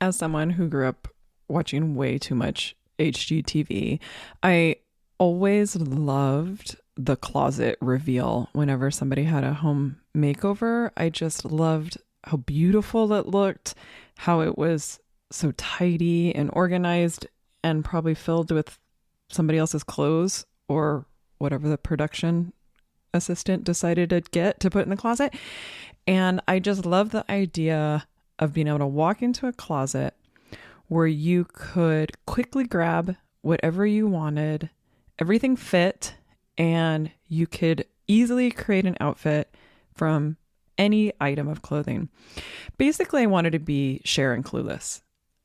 As someone who grew up watching way too much HGTV, I always loved the closet reveal whenever somebody had a home makeover. I just loved how beautiful it looked, how it was so tidy and organized and probably filled with somebody else's clothes or whatever the production assistant decided to get to put in the closet. And I just love the idea of being able to walk into a closet where you could quickly grab whatever you wanted, everything fit, and you could easily create an outfit from any item of clothing. Basically, I wanted to be Cher and Clueless.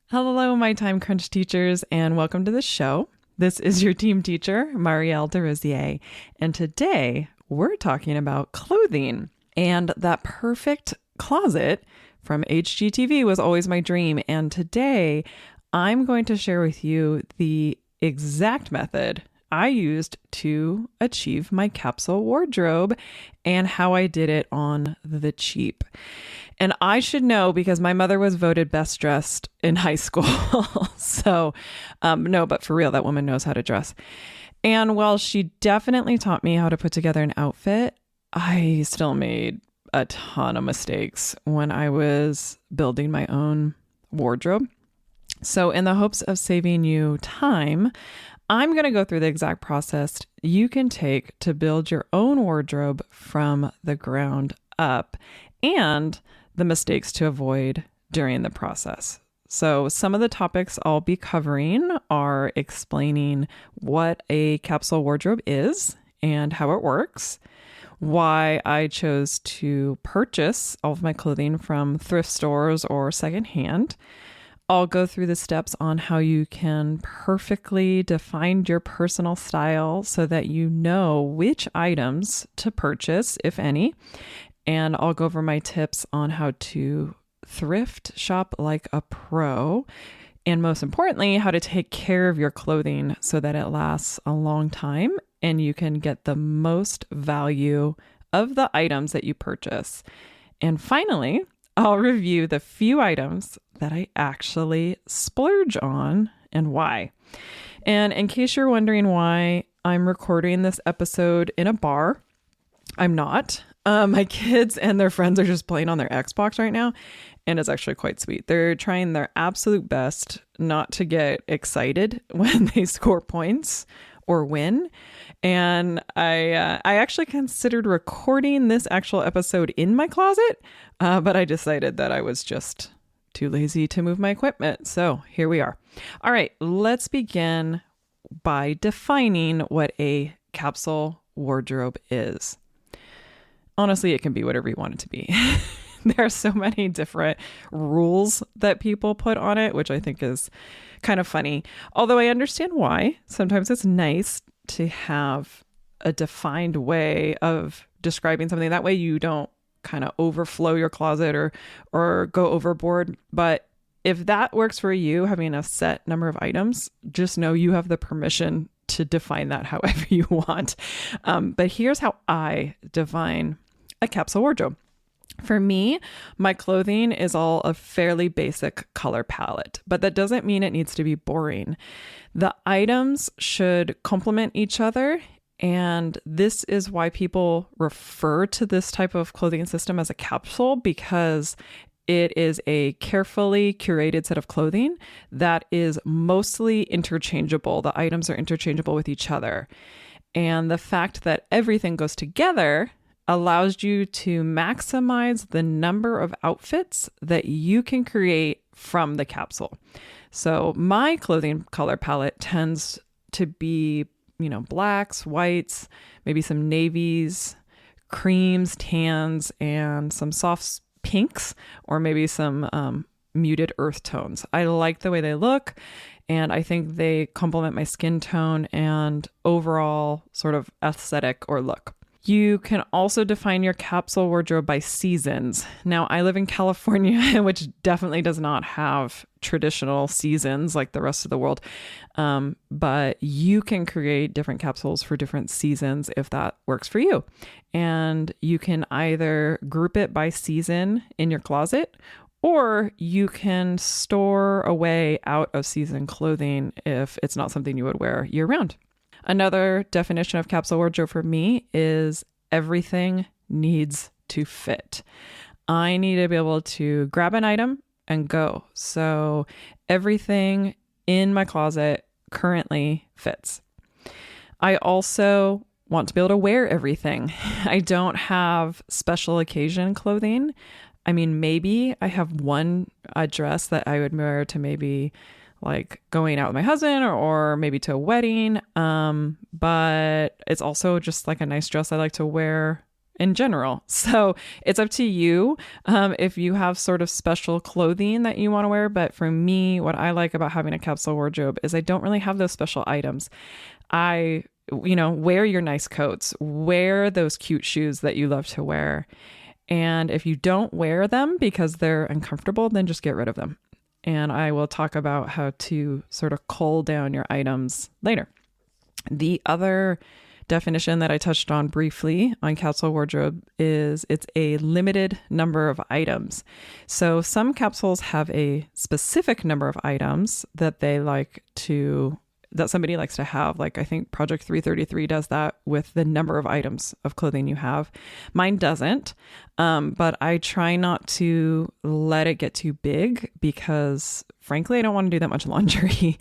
Hello, my time crunch teachers, and welcome to the show. This is your team teacher, Marielle DeRosier, and today we're talking about clothing. And that perfect closet from HGTV was always my dream. And today I'm going to share with you the exact method I used to achieve my capsule wardrobe and how I did it on the cheap. And I should know because my mother was voted best dressed in high school. So no, but for real, that woman knows how to dress. And while she definitely taught me how to put together an outfit, I still made a ton of mistakes when I was building my own wardrobe. So in the hopes of saving you time, I'm going to go through the exact process you can take to build your own wardrobe from the ground up and the mistakes to avoid during the process. So some of the topics I'll be covering are explaining what a capsule wardrobe is and how it works, why I chose to purchase all of my clothing from thrift stores or secondhand. I'll go through the steps on how you can perfectly define your personal style so that you know which items to purchase, if any. And I'll go over my tips on how to thrift shop like a pro. And most importantly, how to take care of your clothing so that it lasts a long time and you can get the most value of the items that you purchase. And finally, I'll review the few items that I actually splurge on and why. And in case you're wondering why I'm recording this episode in a bar, I'm not. My kids and their friends are just playing on their Xbox right now, and it's actually quite sweet. They're trying their absolute best not to get excited when they score points or win. And I actually considered recording this actual episode in my closet, but I decided that I was just too lazy to move my equipment. So here we are. All right, let's begin by defining what a capsule wardrobe is. Honestly, it can be whatever you want it to be. There are so many different rules that people put on it, which I think is kind of funny. Although I understand why. Sometimes it's nice to have a defined way of describing something. That way you don't kind of overflow your closet or go overboard. But if that works for you, having a set number of items, just know you have the permission to define that however you want. But here's how I define a capsule wardrobe. For me, my clothing is all a fairly basic color palette, but that doesn't mean it needs to be boring. The items should complement each other, and this is why people refer to this type of clothing system as a capsule, because it is a carefully curated set of clothing that is mostly interchangeable. The items are interchangeable with each other. And the fact that everything goes together allows you to maximize the number of outfits that you can create from the capsule. So my clothing color palette tends to be, blacks, whites, maybe some navies, creams, tans, and some soft pinks, or maybe some muted earth tones. I like the way they look, and I think they complement my skin tone and overall sort of aesthetic or look. You can also define your capsule wardrobe by seasons. Now, I live in California, which definitely does not have traditional seasons like the rest of the world. But you can create different capsules for different seasons if that works for you. And you can either group it by season in your closet, Or you can store away out of season clothing if it's not something you would wear year round. Another definition of capsule wardrobe for me is everything needs to fit. I need to be able to grab an item and go. So everything in my closet currently fits. I also want to be able to wear everything. I don't have special occasion clothing. I mean, maybe I have one dress that I would wear to maybe like going out with my husband or maybe to a wedding. But it's also just like a nice dress I like to wear in general. So it's up to you if you have sort of special clothing that you want to wear. But for me, what I like about having a capsule wardrobe is I don't really have those special items. Wear your nice coats, wear those cute shoes that you love to wear. And if you don't wear them because they're uncomfortable, then just get rid of them. And I will talk about how to sort of cull down your items later. The other definition that I touched on briefly on capsule wardrobe is it's a limited number of items. So some capsules have a specific number of items that that somebody likes to have. Like I think Project 333 does that with the number of items of clothing you have. Mine doesn't, but I try not to let it get too big because frankly, I don't want to do that much laundry.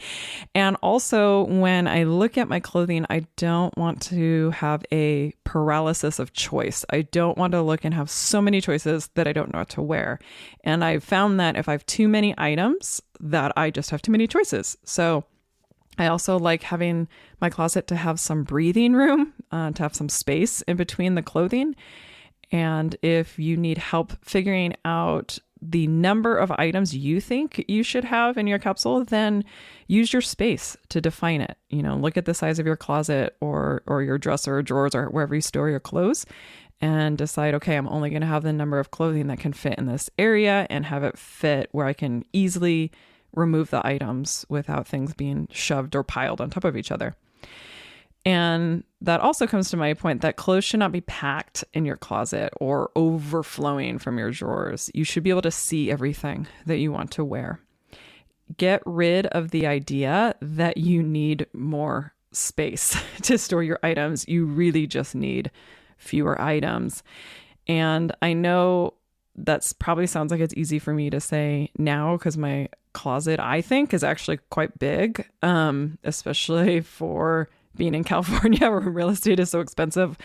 And also when I look at my clothing, I don't want to have a paralysis of choice. I don't want to look and have so many choices that I don't know what to wear. And I've found that if I have too many items, that I just have too many choices. So I also like having my closet to have some breathing room, to have some space in between the clothing. And if you need help figuring out the number of items you think you should have in your capsule, then use your space to define it. Look at the size of your closet or your dresser or drawers or wherever you store your clothes and decide, okay, I'm only going to have the number of clothing that can fit in this area and have it fit where I can easily remove the items without things being shoved or piled on top of each other. And that also comes to my point that clothes should not be packed in your closet or overflowing from your drawers. You should be able to see everything that you want to wear. Get rid of the idea that you need more space to store your items. You really just need fewer items. And I know that's probably sounds like it's easy for me to say now because my closet, I think, is actually quite big, especially for being in California where real estate is so expensive,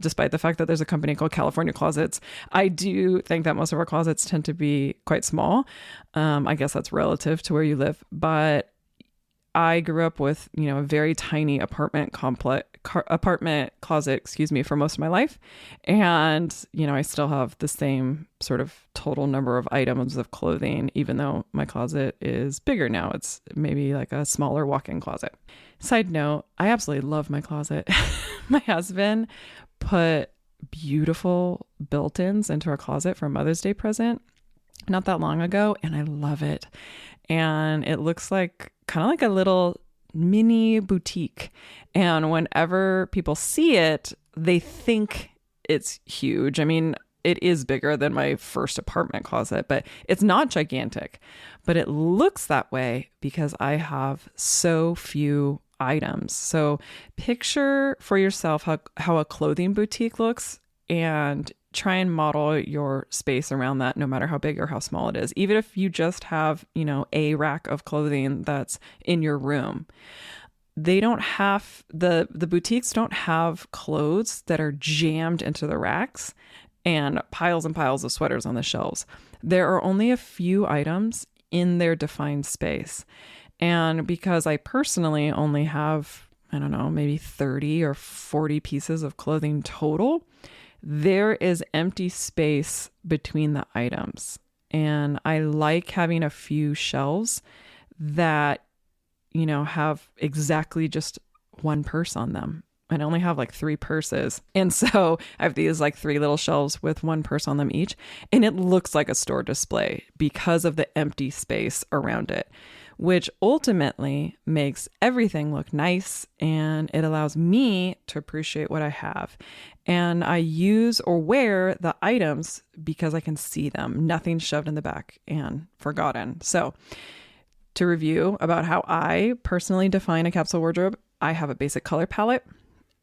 despite the fact that there's a company called California Closets. I do think that most of our closets tend to be quite small. I guess that's relative to where you live, but I grew up with, a very tiny apartment closet, for most of my life. And, I still have the same sort of total number of items of clothing, even though my closet is bigger now. It's maybe like a smaller walk-in closet. Side note, I absolutely love my closet. My husband put beautiful built-ins into our closet for a Mother's Day present not that long ago, and I love it. And it looks like kind of like a little mini boutique. And whenever people see it, they think it's huge. I mean, it is bigger than my first apartment closet, but it's not gigantic. But it looks that way because I have so few items. So picture for yourself how a clothing boutique looks and try and model your space around that, no matter how big or how small it is. Even if you just have, a rack of clothing that's in your room. They don't have, the boutiques don't have clothes that are jammed into the racks and piles of sweaters on the shelves. There are only a few items in their defined space. And because I personally only have, I don't know, maybe 30 or 40 pieces of clothing total, there is empty space between the items. And I like having a few shelves that, have exactly just one purse on them. I only have like 3 purses. And so I have these like 3 little shelves with one purse on them each. And it looks like a store display because of the empty space around it. which ultimately makes everything look nice, and it allows me to appreciate what I have. And I use or wear the items because I can see them, nothing shoved in the back and forgotten. So to review about how I personally define a capsule wardrobe, I have a basic color palette.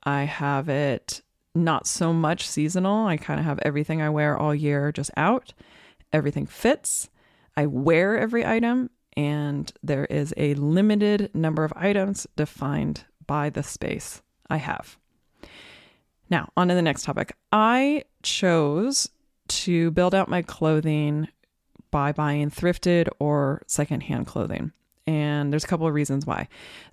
I have it not so much seasonal. I kind of have everything I wear all year just out. Everything fits. I wear every item, and there is a limited number of items defined by the space I have. Now, on to the next topic. I chose to build out my clothing by buying thrifted or secondhand clothing. And there's a couple of reasons why.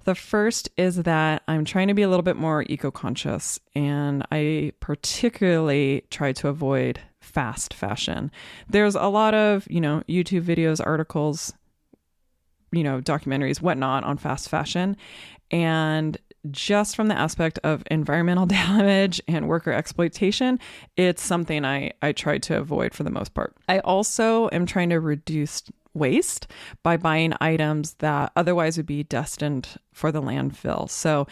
The first is that I'm trying to be a little bit more eco-conscious, and I particularly try to avoid fast fashion. There's a lot of, YouTube videos, articles, documentaries, whatnot on fast fashion. And just from the aspect of environmental damage and worker exploitation, it's something I try to avoid for the most part. I also am trying to reduce waste by buying items that otherwise would be destined for the landfill. So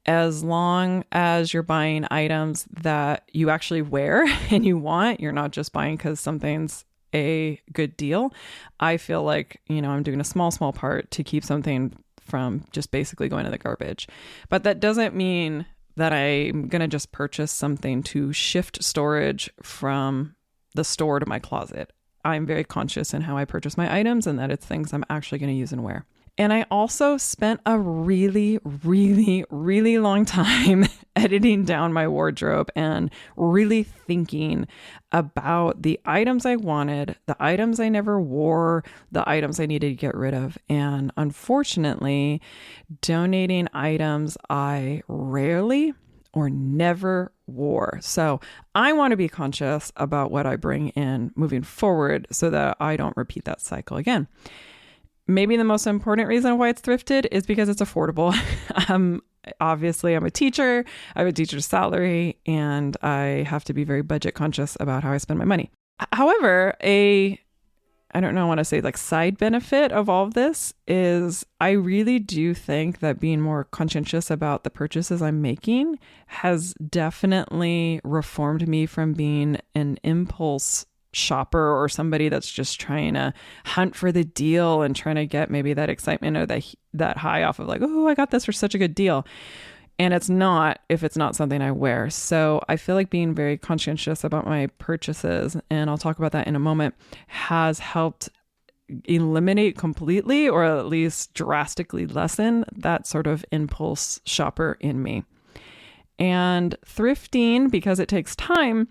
as long as you're buying items that you actually wear and you want, you're not just buying because something's a good deal. I feel like, I'm doing a small part to keep something from just basically going to the garbage. But that doesn't mean that I'm going to just purchase something to shift storage from the store to my closet. I'm very conscious in how I purchase my items and that it's things I'm actually going to use and wear. And I also spent a really, really, really long time editing down my wardrobe and really thinking about the items I wanted, the items I never wore, the items I needed to get rid of. And unfortunately, donating items I rarely or never wore. So I want to be conscious about what I bring in moving forward so that I don't repeat that cycle again. Maybe the most important reason why it's thrifted is because it's affordable. Obviously, I'm a teacher. I have a teacher's salary, and I have to be very budget conscious about how I spend my money. However, I don't know, I want to say side benefit of all of this is I really do think that being more conscientious about the purchases I'm making has definitely reformed me from being an impulse shopper or somebody that's just trying to hunt for the deal and trying to get maybe that excitement or that high off of oh, I got this for such a good deal. And it's not if it's not something I wear. So I feel like being very conscientious about my purchases, and I'll talk about that in a moment, has helped eliminate completely or at least drastically lessen that sort of impulse shopper in me. And thrifting, because it takes time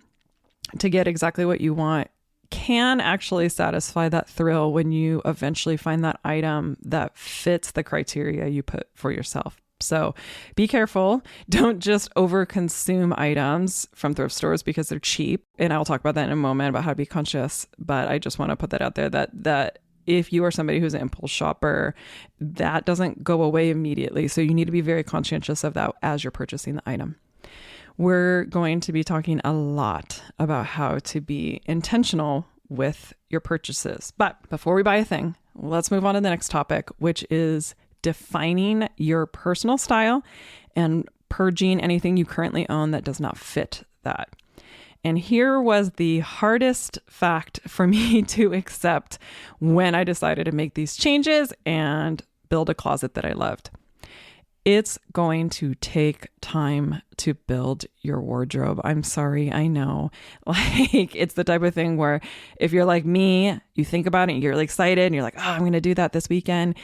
to get exactly what you want, can actually satisfy that thrill when you eventually find that item that fits the criteria you put for yourself. So be careful. Don't just overconsume items from thrift stores because they're cheap. And I'll talk about that in a moment about how to be conscious. But I just want to put that out there that if you are somebody who's an impulse shopper, that doesn't go away immediately. So you need to be very conscientious of that as you're purchasing the item. We're going to be talking a lot about how to be intentional with your purchases. But before we buy a thing, let's move on to the next topic, which is defining your personal style and purging anything you currently own that does not fit that. And here was the hardest fact for me to accept when I decided to make these changes and build a closet that I loved. It's going to take time to build your wardrobe. I'm sorry, I know. It's the type of thing where if you're like me, you think about it and you're really excited and you're like, oh, I'm going to do that this weekend.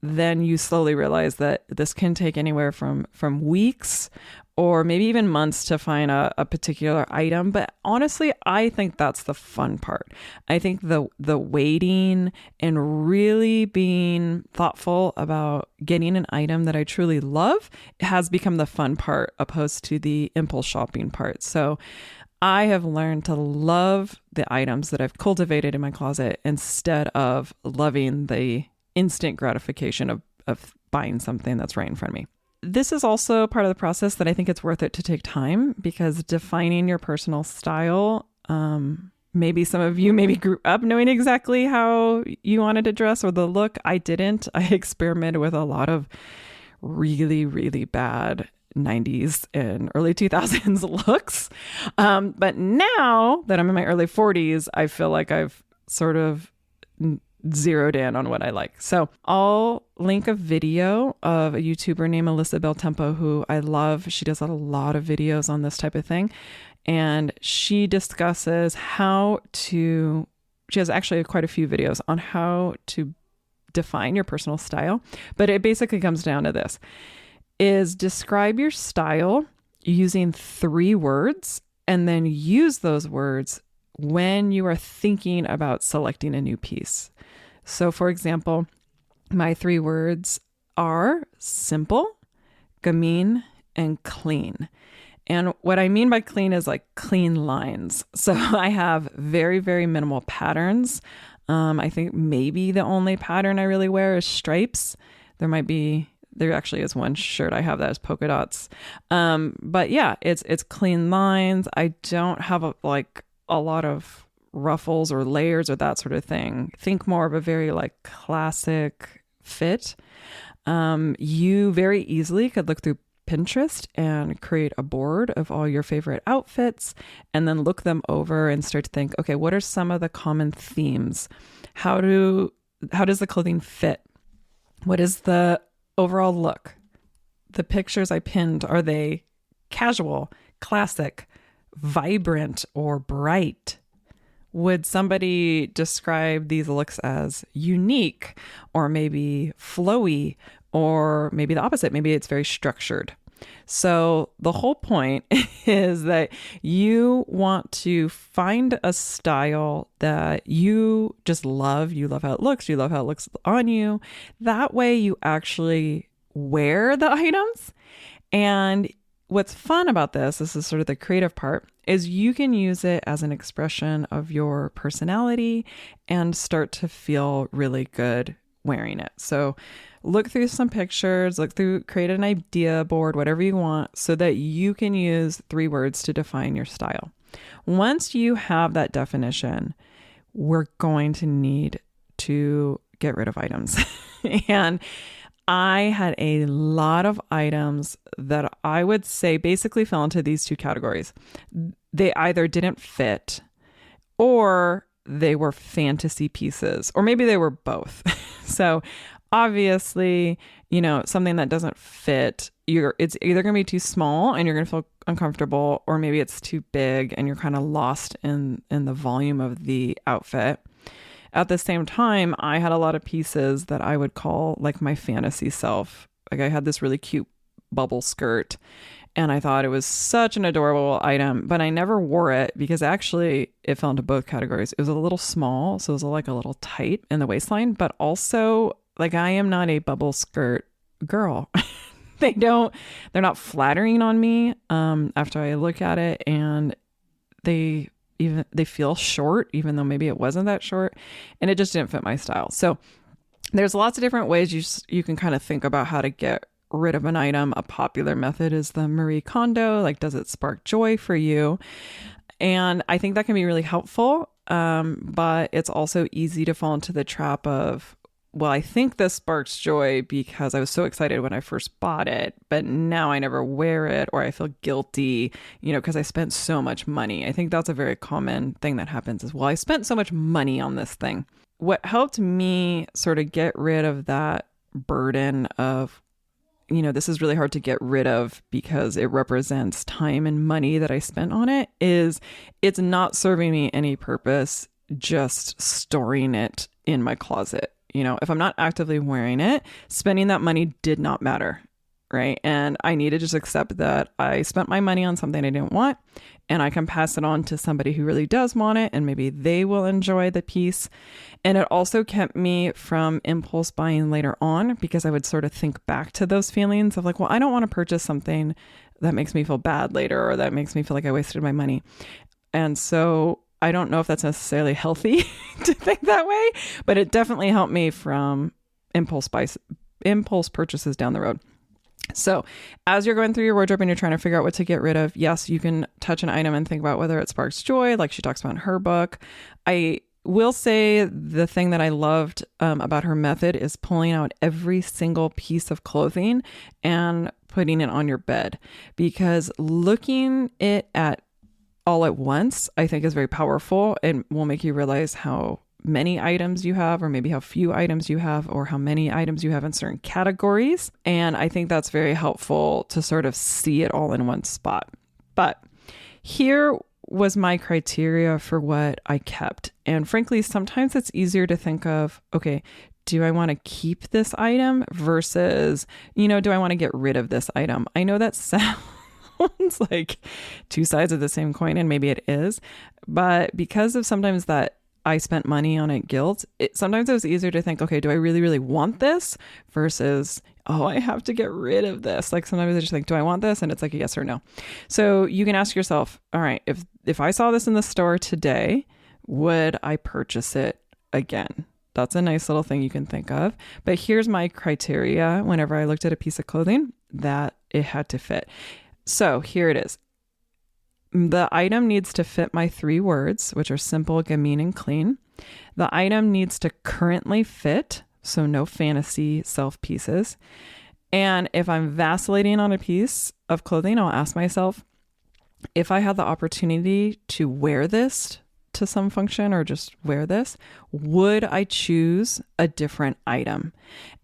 Then you slowly realize that this can take anywhere from weeks or maybe even months to find a particular item. But honestly, I think that's the fun part. I think the waiting and really being thoughtful about getting an item that I truly love has become the fun part opposed to the impulse shopping part. So I have learned to love the items that I've cultivated in my closet instead of loving the instant gratification of buying something that's right in front of me. This is also part of the process that I think it's worth it to take time because defining your personal style maybe some of you maybe grew up knowing exactly how you wanted to dress or the look. I didn't. I experimented with a lot of really, really bad 90s and early 2000s looks. But now that I'm in my early 40s, I feel like I've sort of zeroed in on what I like. So I'll link a video of a YouTuber named Alyssa Beltempo, who I love. She does a lot of videos on this type of thing. And she discusses she has actually quite a few videos on how to define your personal style. But it basically comes down to this, is describe your style using 3 words and then use those words when you are thinking about selecting a new piece. So for example, my 3 words are simple, gamine, and clean. And what I mean by clean is like clean lines. So I have very, very minimal patterns. I think maybe the only pattern I really wear is stripes. There actually is one shirt I have that has polka dots. But yeah, it's clean lines. I don't have a lot of ruffles or layers or that sort of thing. Think more of a very like classic fit. You very easily could look through Pinterest and create a board of all your favorite outfits and then look them over and start to think, okay, what are some of the common themes? How does the clothing fit? What is the overall look? The pictures I pinned, are they casual, classic, vibrant, or bright? Would somebody describe these looks as unique or maybe flowy or maybe the opposite? Maybe it's very structured. So the whole point is that you want to find a style that you just love. You love how it looks. You love how it looks on you. That way you actually wear the items. And what's fun about this is sort of the creative part, is you can use it as an expression of your personality and start to feel really good wearing it. So look through some pictures, create an idea board, whatever you want, so that you can use 3 words to define your style. Once you have that definition, we're going to need to get rid of items. And I had a lot of items that I would say basically fell into these 2 categories. They either didn't fit or they were fantasy pieces, or maybe they were both. So obviously, something that doesn't fit, it's either going to be too small and you're going to feel uncomfortable, or maybe it's too big and you're kind of lost in the volume of the outfit. At the same time, I had a lot of pieces that I would call like my fantasy self. Like I had this really cute bubble skirt and I thought it was such an adorable item, but I never wore it because actually it fell into both categories. It was a little small, so it was like a little tight in the waistline, but also like I am not a bubble skirt girl. They're not flattering on me after I look at it, and they feel short, even though maybe it wasn't that short, and it just didn't fit my style. So there's lots of different ways you can kind of think about how to get rid of an item. A popular method is the Marie Kondo, like, does it spark joy for you? And I think that can be really helpful. But it's also easy to fall into the trap of, well, I think this sparks joy because I was so excited when I first bought it, but now I never wear it, or I feel guilty, because I spent so much money. I think that's a very common thing that happens as well. I spent so much money on this thing. What helped me sort of get rid of that burden of, this is really hard to get rid of because it represents time and money that I spent on it, is it's not serving me any purpose just storing it in my closet. If I'm not actively wearing it, spending that money did not matter, right? And I need to just accept that I spent my money on something I didn't want, and I can pass it on to somebody who really does want it, and maybe they will enjoy the piece. And it also kept me from impulse buying later on, because I would sort of think back to those feelings of like, well, I don't want to purchase something that makes me feel bad later, or that makes me feel like I wasted my money. And so I don't know if that's necessarily healthy to think that way, but it definitely helped me from impulse purchases down the road. So as you're going through your wardrobe and you're trying to figure out what to get rid of, yes, you can touch an item and think about whether it sparks joy, like she talks about in her book. I will say the thing that I loved about her method is pulling out every single piece of clothing and putting it on your bed, because looking it at all at once, I think, is very powerful and will make you realize how many items you have, or maybe how few items you have, or how many items you have in certain categories. And I think that's very helpful to sort of see it all in one spot. But here was my criteria for what I kept. And frankly, sometimes it's easier to think of, okay, do I want to keep this item versus, do I want to get rid of this item? I know that sounds like two sides of the same coin, and maybe it is, but because of sometimes that I spent money on it guilt, sometimes it was easier to think, okay, do I really, really want this versus, oh, I have to get rid of this. Like sometimes I just think, do I want this? And it's like a yes or no. So you can ask yourself, all right, if I saw this in the store today, would I purchase it again? That's a nice little thing you can think of. But here's my criteria whenever I looked at a piece of clothing, that it had to fit. So here it is. The item needs to fit my 3 words, which are simple, gamine, and clean. The item needs to currently fit, so no fantasy self pieces. And if I'm vacillating on a piece of clothing, I'll ask myself, if I had the opportunity to wear this to some function or just wear this, would I choose a different item?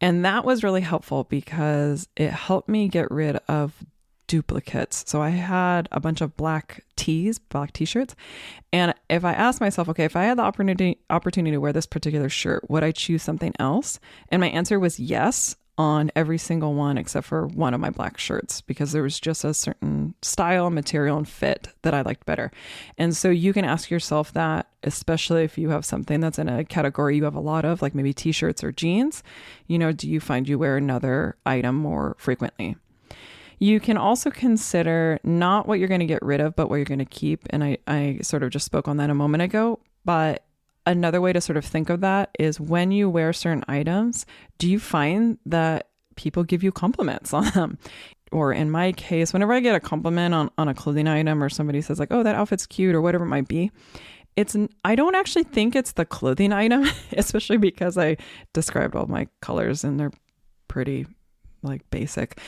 And that was really helpful because it helped me get rid of duplicates. So I had a bunch of black t-shirts. And if I asked myself, okay, if I had the opportunity to wear this particular shirt, would I choose something else? And my answer was yes on every single one except for one of my black shirts, because there was just a certain style, material, and fit that I liked better. And so you can ask yourself that, especially if you have something that's in a category you have a lot of, like maybe t-shirts or jeans, do you find you wear another item more frequently? You can also consider not what you're going to get rid of, but what you're going to keep. And I sort of just spoke on that a moment ago. But another way to sort of think of that is when you wear certain items, do you find that people give you compliments on them? Or in my case, whenever I get a compliment on a clothing item, or somebody says like, oh, that outfit's cute, or whatever it might be, I don't actually think it's the clothing item, especially because I described all my colors and they're pretty basic.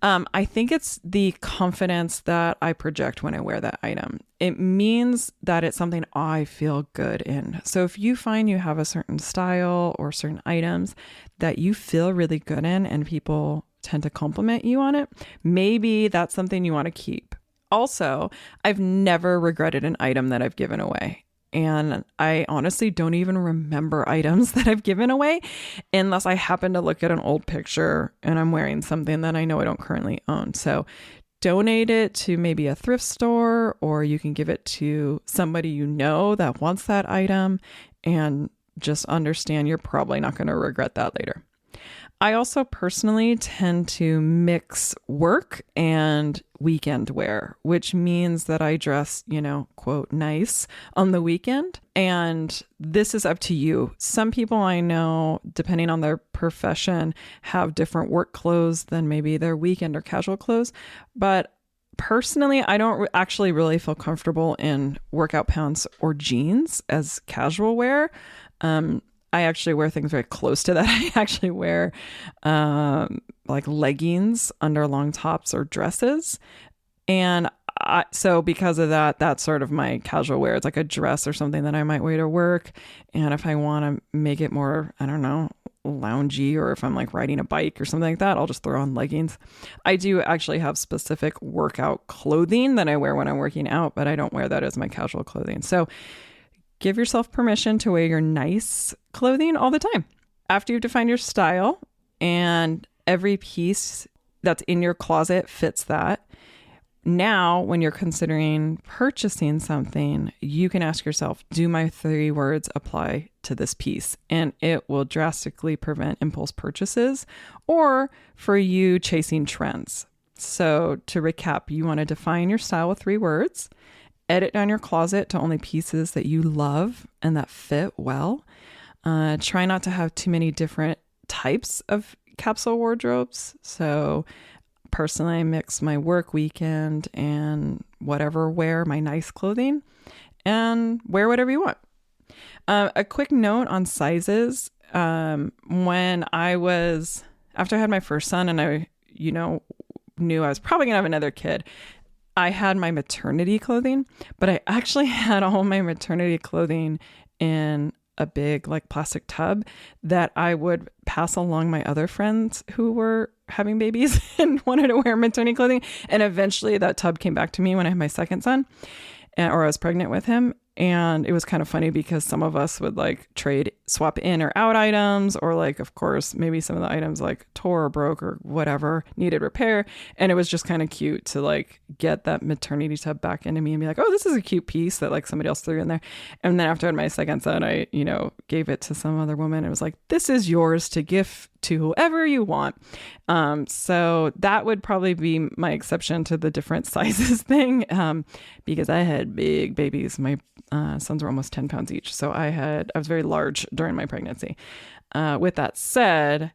I think it's the confidence that I project when I wear that item. It means that it's something I feel good in. So if you find you have a certain style or certain items that you feel really good in and people tend to compliment you on it, maybe that's something you want to keep. Also, I've never regretted an item that I've given away. And I honestly don't even remember items that I've given away unless I happen to look at an old picture and I'm wearing something that I know I don't currently own. So donate it to maybe a thrift store, or you can give it to somebody that wants that item, and just understand you're probably not going to regret that later. I also personally tend to mix work and weekend wear, which means that I dress, quote, nice on the weekend. And this is up to you. Some people I know, depending on their profession, have different work clothes than maybe their weekend or casual clothes. But personally, I don't actually really feel comfortable in workout pants or jeans as casual wear. I actually wear things very close to that. I actually wear leggings under long tops or dresses. And so because of that, that's sort of my casual wear. It's like a dress or something that I might wear to work. And if I want to make it more, I don't know, loungy, or if I'm riding a bike or something like that, I'll just throw on leggings. I do actually have specific workout clothing that I wear when I'm working out, but I don't wear that as my casual clothing. So give yourself permission to wear your nice clothing all the time. After you've defined your style and every piece that's in your closet fits that, now when you're considering purchasing something, you can ask yourself, do my 3 words apply to this piece? And it will drastically prevent impulse purchases or for you chasing trends. So to recap, you want to define your style with 3 words. Edit down your closet to only pieces that you love and that fit well. Try not to have too many different types of capsule wardrobes. So personally, I mix my work, weekend, and whatever wear, my nice clothing, and wear whatever you want. A quick note on sizes. When after I had my first son and I, knew I was probably gonna have another kid, I had my maternity clothing, but I actually had all my maternity clothing in a big like plastic tub that I would pass along my other friends who were having babies and wanted to wear maternity clothing. And eventually that tub came back to me when I had my second son, or I was pregnant with him. And it was kind of funny because some of us would like swap in or out items, or like, of course, maybe some of the items like tore or broke or whatever needed repair. And it was just kind of cute to like get that maternity tub back into me and be like, oh, this is a cute piece that like somebody else threw in there. And then after I had my second son, I, gave it to some other woman. It was like, this is yours to gift to whoever you want. So that would probably be my exception to the different sizes thing, because I had big babies. My sons were almost 10 pounds each. So I was very large during my pregnancy. With that said,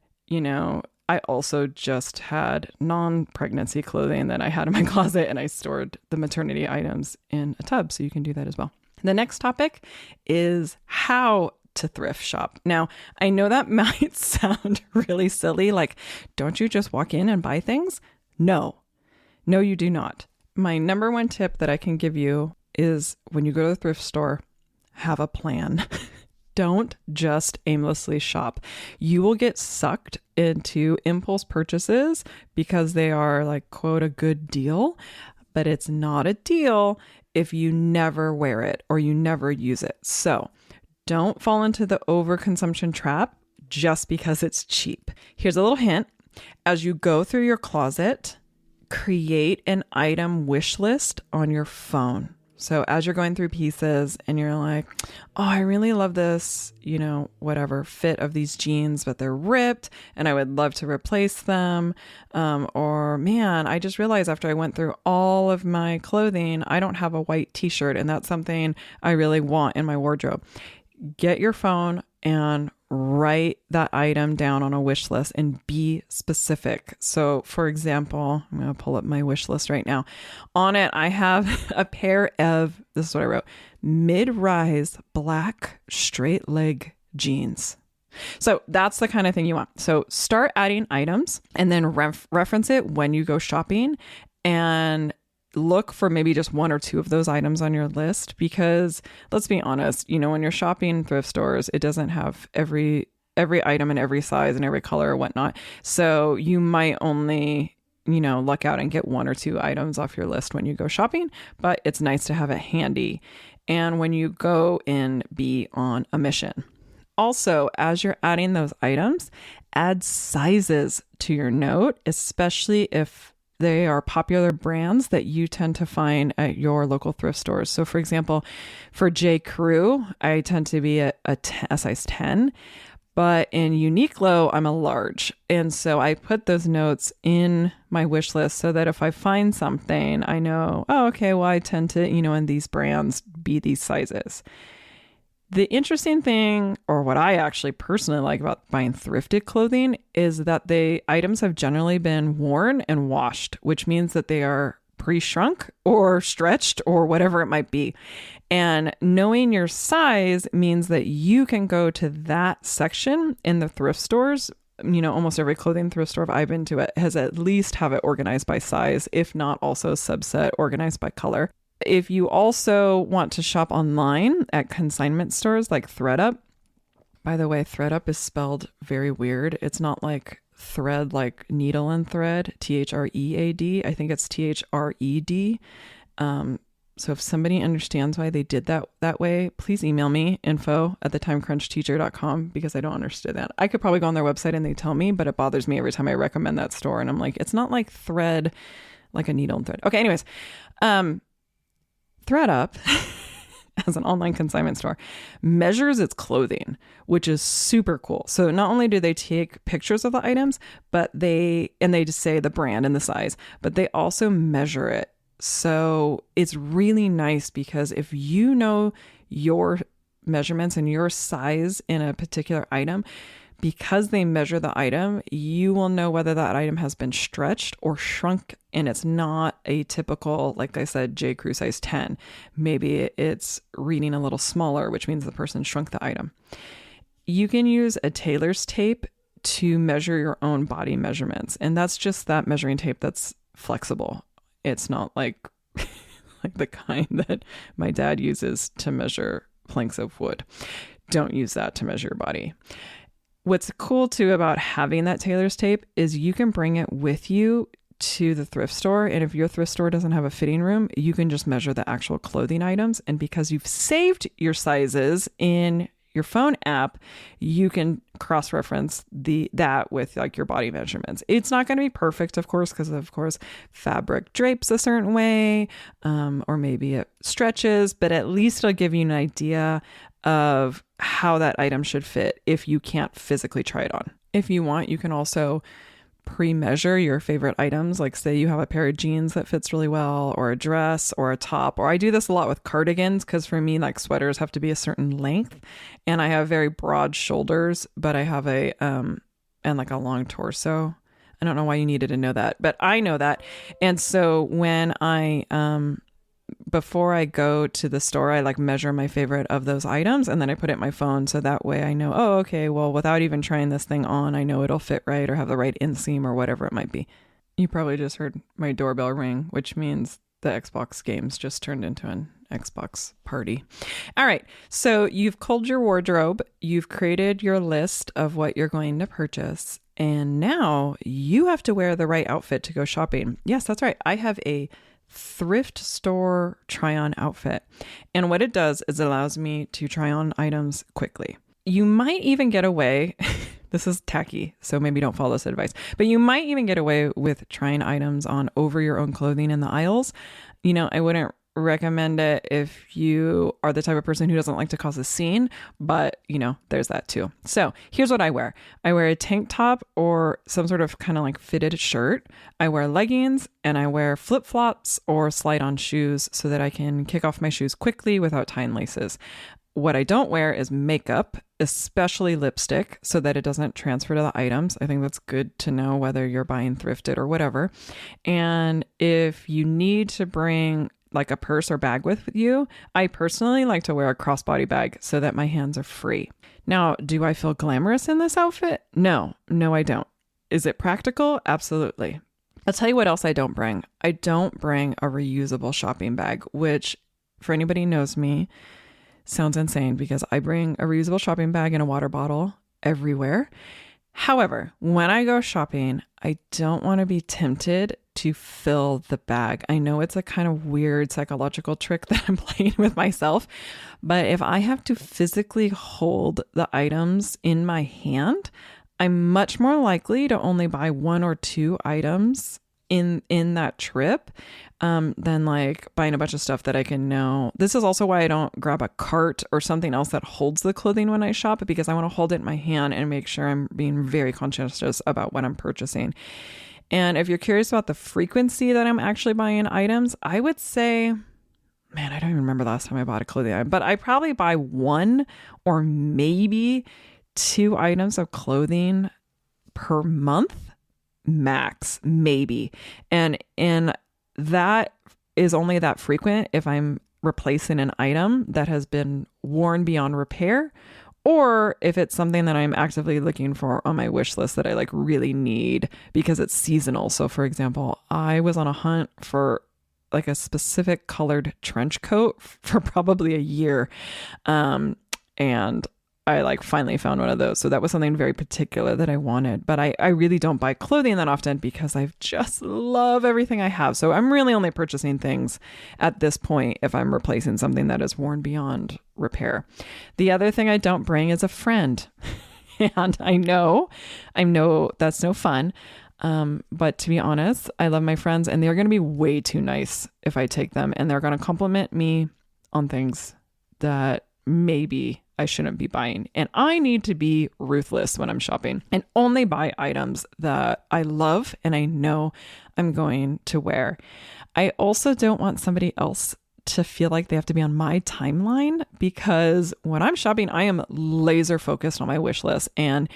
I also just had non-pregnancy clothing that I had in my closet, and I stored the maternity items in a tub. So you can do that as well. The next topic is how to thrift shop. Now, I know that might sound really silly. Like, don't you just walk in and buy things? No, you do not. My number one tip that I can give you is when you go to the thrift store, have a plan. Don't just aimlessly shop. You will get sucked into impulse purchases because they are like, quote, a good deal, but it's not a deal if you never wear it or you never use it. So don't fall into the overconsumption trap just because it's cheap. Here's a little hint. As you go through your closet, create an item wish list on your phone. So as you're going through pieces and you're like, oh, I really love this, whatever fit of these jeans, but they're ripped and I would love to replace them. Or man, I just realized after I went through all of my clothing, I don't have a white t-shirt and that's something I really want in my wardrobe. Get your phone and write that item down on a wish list and be specific. So for example, I'm going to pull up my wish list right now. On it, I have a pair of, this is what I wrote, mid-rise black straight leg jeans. So that's the kind of thing you want. So start adding items and then reference it when you go shopping, and look for maybe just one or two of those items on your list, because let's be honest, when you're shopping thrift stores, it doesn't have every item in every size and every color or whatnot. So you might only, luck out and get one or two items off your list when you go shopping, but it's nice to have it handy. And when you go in, be on a mission. Also, as you're adding those items, add sizes to your note, especially if they are popular brands that you tend to find at your local thrift stores. So for example, for J. Crew, I tend to be a size 10, but in Uniqlo, I'm a large. And so I put those notes in my wish list so that if I find something, I know, oh, okay, well, I tend to, in these brands be these sizes. The interesting thing, or what I actually personally like about buying thrifted clothing, is that the items have generally been worn and washed, which means that they are pre-shrunk or stretched or whatever it might be. And knowing your size means that you can go to that section in the thrift stores. Almost every clothing thrift store I've been to has at least have it organized by size, if not also subset organized by color. If you also want to shop online at consignment stores like ThredUp, by the way, ThredUp is spelled very weird. It's not like thread, like needle and thread, THREAD. I think it's THRED. So if somebody understands why they did that way, please email me, info@thetimecrunchteacher.com, because I don't understand that. I could probably go on their website and they tell me, but it bothers me every time I recommend that store. And I'm like, it's not like thread, like a needle and thread. Okay, anyways. ThredUp, as an online consignment store, measures its clothing, which is super cool. So not only do they take pictures of the items, but they just say the brand and the size, but they also measure it. So it's really nice because if you know your measurements and your size in a particular item, because they measure the item, you will know whether that item has been stretched or shrunk, and it's not a typical, like I said, J. Crew size 10. Maybe it's reading a little smaller, which means the person shrunk the item. You can use a tailor's tape to measure your own body measurements, and that's just that measuring tape that's flexible. It's not like the kind that my dad uses to measure planks of wood. Don't use that to measure your body. What's cool too about having that tailor's tape is you can bring it with you to the thrift store. And if your thrift store doesn't have a fitting room, you can just measure the actual clothing items. And because you've saved your sizes in your phone app, you can cross-reference that with like your body measurements. It's not going to be perfect, of course, because of course fabric drapes a certain way, or maybe it stretches, but at least it'll give you an idea of how that item should fit if you can't physically try it on. If you want, you can also pre-measure your favorite items. Like say you have a pair of jeans that fits really well, or a dress or a top, or I do this a lot with cardigans because for me, like sweaters have to be a certain length and I have very broad shoulders, but I have and like a long torso. I don't know why you needed to know that, but I know that. And so when before I go to the store, I like measure my favorite of those items and then I put it in my phone. So that way I know, oh, okay, well, without even trying this thing on, I know it'll fit right or have the right inseam or whatever it might be. You probably just heard my doorbell ring, which means the Xbox games just turned into an Xbox party. All right. So you've culled your wardrobe. You've created your list of what you're going to purchase. And now you have to wear the right outfit to go shopping. Yes, that's right. I have a thrift store try-on outfit. And what it does is it allows me to try on items quickly. You might even get away, this is tacky, so maybe don't follow this advice, but you might even get away with trying items on over your own clothing in the aisles. You know, I wouldn't recommend it if you are the type of person who doesn't like to cause a scene, but you know, there's that too. So here's what I wear. I wear a tank top or some sort of kind of like fitted shirt. I wear leggings and I wear flip-flops or slide-on shoes so that I can kick off my shoes quickly without tying laces. What I don't wear is makeup, especially lipstick, so that it doesn't transfer to the items. I think that's good to know whether you're buying thrifted or whatever. And if you need to bring like a purse or bag with you, I personally like to wear a crossbody bag so that my hands are free. Now, do I feel glamorous in this outfit? No, I don't. Is it practical? Absolutely. I'll tell you what else I don't bring. I don't bring a reusable shopping bag, which for anybody who knows me, sounds insane because I bring a reusable shopping bag and a water bottle everywhere. However, when I go shopping, I don't want to be tempted to fill the bag. I know it's a kind of weird psychological trick that I'm playing with myself, but if I have to physically hold the items in my hand, I'm much more likely to only buy one or two items in that trip than like buying a bunch of stuff that I can know. This is also why I don't grab a cart or something else that holds the clothing when I shop, because I want to hold it in my hand and make sure I'm being very conscientious about what I'm purchasing. And if you're curious about the frequency that I'm actually buying items, I would say, man, I don't even remember the last time I bought a clothing item, but I probably buy one or maybe two items of clothing per month. Max, maybe. And that is only that frequent if I'm replacing an item that has been worn beyond repair, or if it's something that I'm actively looking for on my wish list that I like really need because it's seasonal. So for example, I was on a hunt for like a specific colored trench coat for probably a year. And I like finally found one of those. So that was something very particular that I wanted. But I really don't buy clothing that often because I just love everything I have. So I'm really only purchasing things at this point if I'm replacing something that is worn beyond repair. The other thing I don't bring is a friend. And I know that's no fun. But to be honest, I love my friends and they're going to be way too nice if I take them. And they're going to compliment me on things that maybe I shouldn't be buying. And I need to be ruthless when I'm shopping and only buy items that I love and I know I'm going to wear. I also don't want somebody else to feel like they have to be on my timeline, because when I'm shopping, I am laser focused on my wish list. And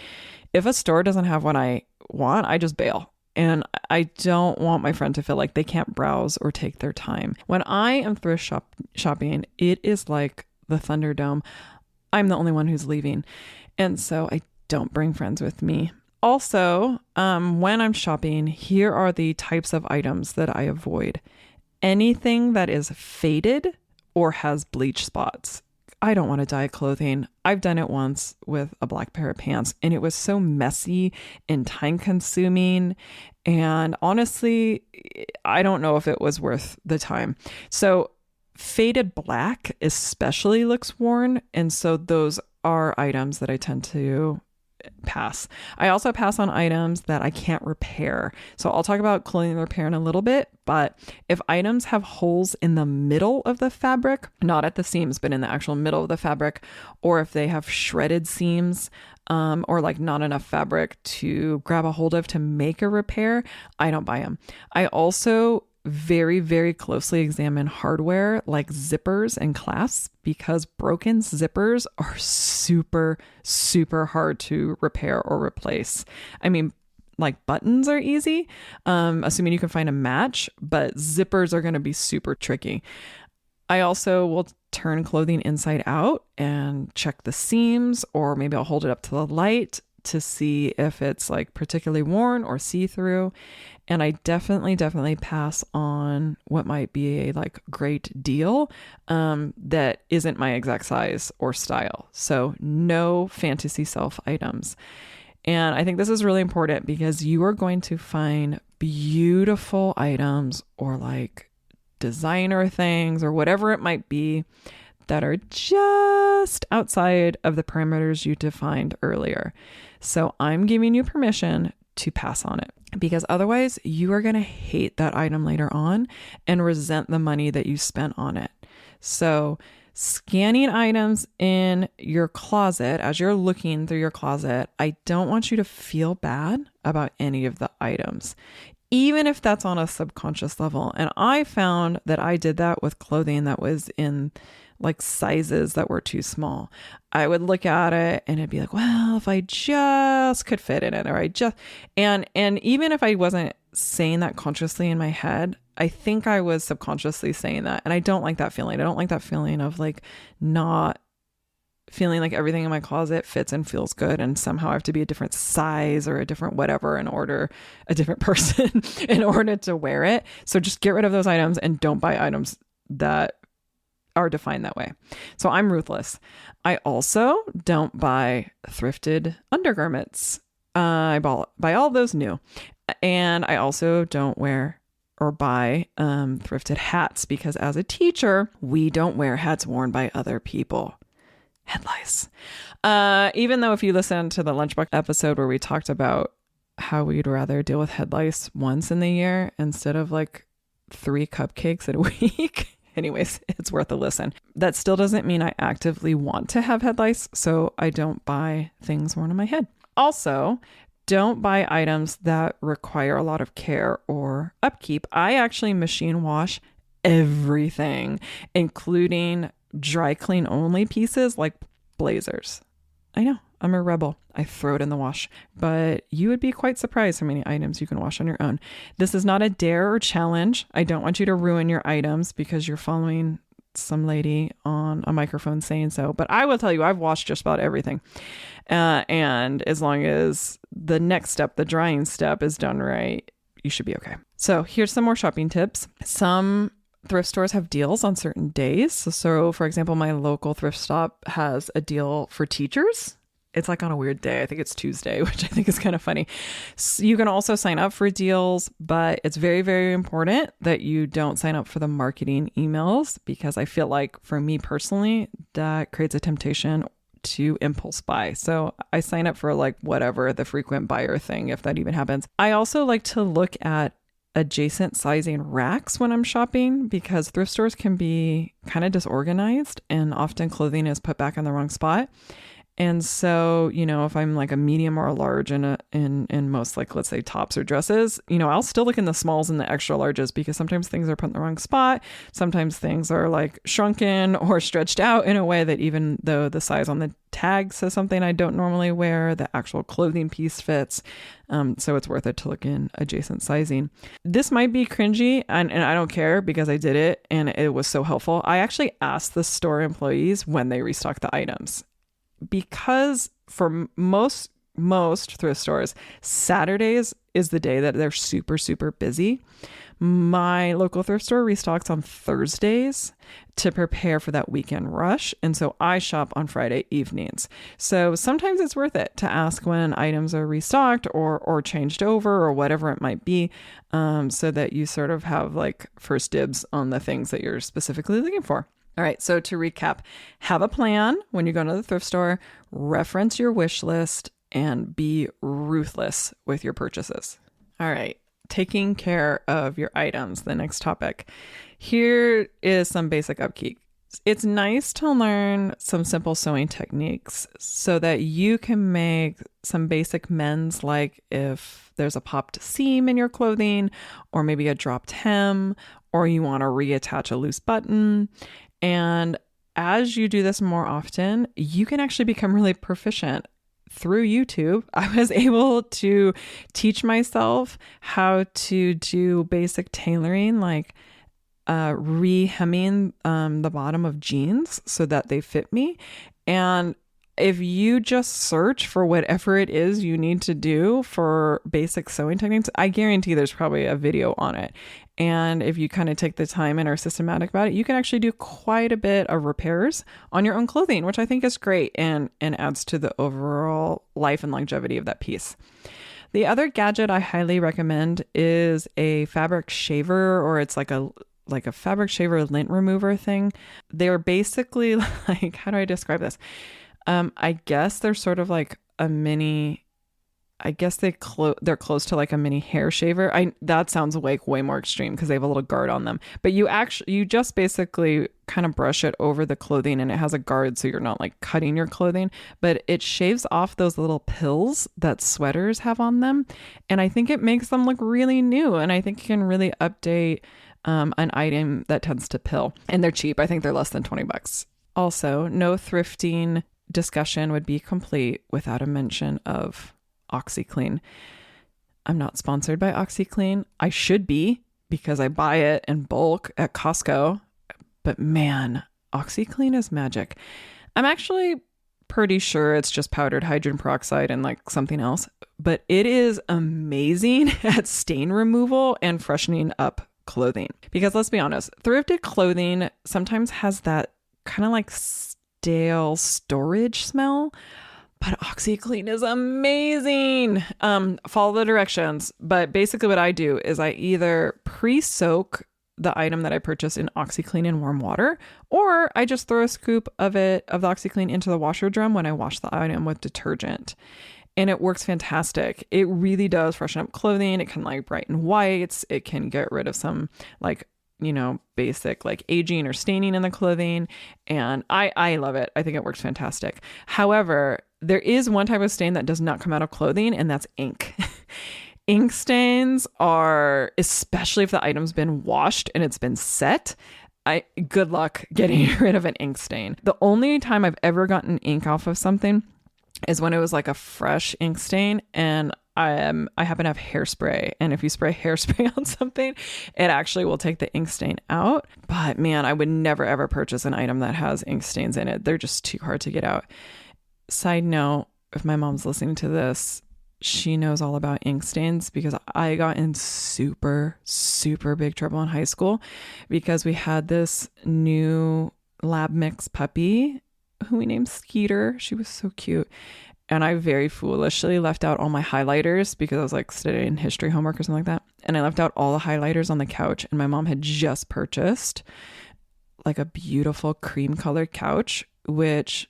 if a store doesn't have what I want, I just bail. And I don't want my friend to feel like they can't browse or take their time. When I am thrift shopping, it is like the Thunderdome. I'm the only one who's leaving. And so I don't bring friends with me. Also, when I'm shopping, here are the types of items that I avoid. Anything that is faded or has bleach spots. I don't want to dye clothing. I've done it once with a black pair of pants, and it was so messy and time consuming. And honestly, I don't know if it was worth the time. So faded black especially looks worn. And so those are items that I tend to pass. I also pass on items that I can't repair. So I'll talk about clothing repair in a little bit, but if items have holes in the middle of the fabric, not at the seams, but in the actual middle of the fabric, or if they have shredded seams, or like not enough fabric to grab a hold of to make a repair, I don't buy them. I also very, very closely examine hardware like zippers and clasps, because broken zippers are super, super hard to repair or replace. I mean, like buttons are easy, assuming you can find a match, but zippers are going to be super tricky. I also will turn clothing inside out and check the seams, or maybe I'll hold it up to the light to see if it's like particularly worn or see-through. And I definitely pass on what might be a like great deal that isn't my exact size or style. So no fantasy self items. And I think this is really important, because you are going to find beautiful items or like designer things or whatever it might be that are just outside of the parameters you defined earlier. So I'm giving you permission to pass on it, because otherwise you are going to hate that item later on and resent the money that you spent on it. So scanning items in your closet, as you're looking through your closet, I don't want you to feel bad about any of the items, even if that's on a subconscious level. And I found that I did that with clothing that was in like sizes that were too small. I would look at it and it'd be like, well, if I just could fit in it, or and even if I wasn't saying that consciously in my head, I think I was subconsciously saying that. And I don't like that feeling. I don't like that feeling of like not feeling like everything in my closet fits and feels good, and somehow I have to be a different size or a different whatever a different person in order to wear it. So just get rid of those items and don't buy items that are defined that way. So I'm ruthless. I also don't buy thrifted undergarments. I buy all those new. And I also don't wear or buy thrifted hats, because as a teacher, we don't wear hats worn by other people. Head lice. Even though if you listen to the Lunchbox episode where we talked about how we'd rather deal with head lice once in the year instead of like 3 cupcakes a week. Anyways, it's worth a listen. That still doesn't mean I actively want to have head lice, so I don't buy things worn on my head. Also, don't buy items that require a lot of care or upkeep. I actually machine wash everything, including dry clean only pieces like blazers. I know, I'm a rebel. I throw it in the wash, but you would be quite surprised how many items you can wash on your own. This is not a dare or challenge. I don't want you to ruin your items because you're following some lady on a microphone saying so, but I will tell you, I've washed just about everything. And as long as the next step, the drying step, is done right, you should be okay. So here's some more shopping tips. Some thrift stores have deals on certain days. So for example, my local thrift stop has a deal for teachers. It's like on a weird day. I think it's Tuesday, which I think is kind of funny. So you can also sign up for deals, but it's very, very important that you don't sign up for the marketing emails, because I feel like for me personally, that creates a temptation to impulse buy. So I sign up for like whatever the frequent buyer thing, if that even happens. I also like to look at adjacent sizing racks when I'm shopping, because thrift stores can be kind of disorganized and often clothing is put back in the wrong spot. And so, if I'm like a medium or a large in most, like, let's say tops or dresses, I'll still look in the smalls and the extra larges, because sometimes things are put in the wrong spot. Sometimes things are like shrunken or stretched out in a way that, even though the size on the tag says something I don't normally wear, the actual clothing piece fits. So it's worth it to look in adjacent sizing. This might be cringy, and I don't care, because I did it and it was so helpful. I actually asked the store employees when they restock the items, because for most thrift stores, Saturdays is the day that they're super, super busy. My local thrift store restocks on Thursdays to prepare for that weekend rush. And so I shop on Friday evenings. So sometimes it's worth it to ask when items are restocked or changed over or whatever it might be, so that you sort of have like first dibs on the things that you're specifically looking for. All right, so to recap, have a plan when you go to the thrift store, reference your wish list, and be ruthless with your purchases. All right, taking care of your items, the next topic. Here is some basic upkeep. It's nice to learn some simple sewing techniques so that you can make some basic mends, like if there's a popped seam in your clothing, or maybe a dropped hem, or you want to reattach a loose button. And as you do this more often, you can actually become really proficient. Through YouTube, I was able to teach myself how to do basic tailoring, like re-hemming the bottom of jeans so that they fit me. And if you just search for whatever it is you need to do for basic sewing techniques, I guarantee there's probably a video on it. And if you kind of take the time and are systematic about it, you can actually do quite a bit of repairs on your own clothing, which I think is great and adds to the overall life and longevity of that piece. The other gadget I highly recommend is a fabric shaver, or it's like a fabric shaver lint remover thing. They're basically like, how do I describe this? I guess they're sort of like a mini, I guess they're close to like a mini hair shaver. That sounds like way more extreme because they have a little guard on them. But you just basically kind of brush it over the clothing, and it has a guard so you're not like cutting your clothing, but it shaves off those little pills that sweaters have on them. And I think it makes them look really new, and I think it can really update an item that tends to pill. And they're cheap. I think they're less than $20. Also, no thrifting discussion would be complete without a mention of OxyClean. I'm not sponsored by OxyClean. I should be, because I buy it in bulk at Costco. But man, OxyClean is magic. I'm actually pretty sure it's just powdered hydrogen peroxide and like something else, but it is amazing at stain removal and freshening up clothing. Because let's be honest, thrifted clothing sometimes has that kind of like stale storage smell, but OxyClean is amazing. Follow the directions. But basically what I do is I either pre-soak the item that I purchased in OxyClean in warm water, or I just throw a scoop of the OxyClean into the washer drum when I wash the item with detergent. And it works fantastic. It really does freshen up clothing. It can like brighten whites. It can get rid of some like, basic like aging or staining in the clothing. And I love it. I think it works fantastic. However, there is one type of stain that does not come out of clothing, and that's ink. Ink stains are, especially if the item's been washed and it's been set, good luck getting rid of an ink stain. The only time I've ever gotten ink off of something is when it was like a fresh ink stain, and I happen to have hairspray, and if you spray hairspray on something, it actually will take the ink stain out. But man, I would never ever purchase an item that has ink stains in it. They're just too hard to get out. Side note, if my mom's listening to this, she knows all about ink stains, because I got in super, super big trouble in high school because we had this new lab mix puppy who we named Skeeter. She was so cute. And I very foolishly left out all my highlighters because I was like studying history homework or something like that. And I left out all the highlighters on the couch, and my mom had just purchased like a beautiful cream colored couch, which,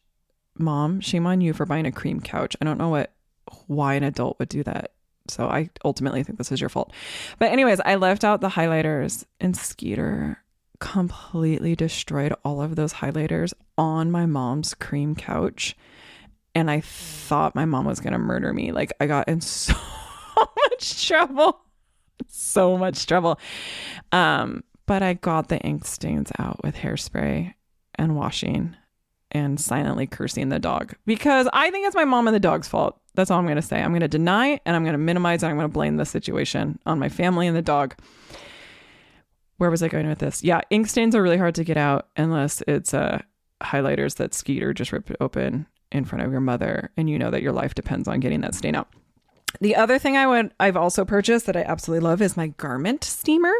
Mom, shame on you for buying a cream couch. I don't know why an adult would do that. So I ultimately think this is your fault. But anyways, I left out the highlighters, and Skeeter completely destroyed all of those highlighters on my mom's cream couch. And I thought my mom was going to murder me. Like, I got in so much trouble. So much trouble. But I got the ink stains out with hairspray and washing and silently cursing the dog, because I think it's my mom and the dog's fault. That's all I'm going to say. I'm going to deny, and I'm going to minimize, and I'm going to blame the situation on my family and the dog. Where was I going with this? Yeah, ink stains are really hard to get out unless it's highlighters that Skeeter just ripped open in front of your mother, and you know that your life depends on getting that stain out. The other thing I've also purchased that I absolutely love is my garment steamer.